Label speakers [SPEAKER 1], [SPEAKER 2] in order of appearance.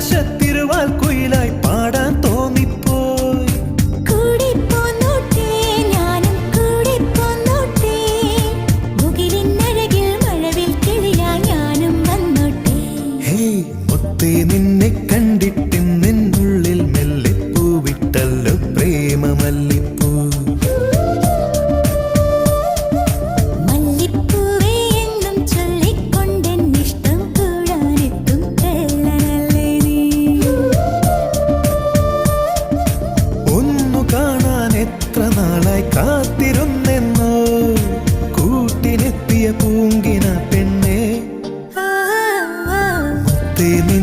[SPEAKER 1] ആകാശത്തിരുവാൽ കുയിലായി പാടാൻ തോന്നിപ്പോയി.
[SPEAKER 2] കൂടെ പോന്നോട്ടെ ഞാനും കൂടെ പോന്നോട്ടെ, മുകിലിൻ അഴകിൽ മഴവിൽ കിളിയായി ഞാനും വന്നോട്ടെ.
[SPEAKER 1] ഹേയ് മുത്തേ, നിന്നെ കണ്ടിട്ട് നിന്നുള്ളിൽ മെല്ലെ പൂവിട്ടല്ലോ പ്രേമമല്ലിപ്പൂ.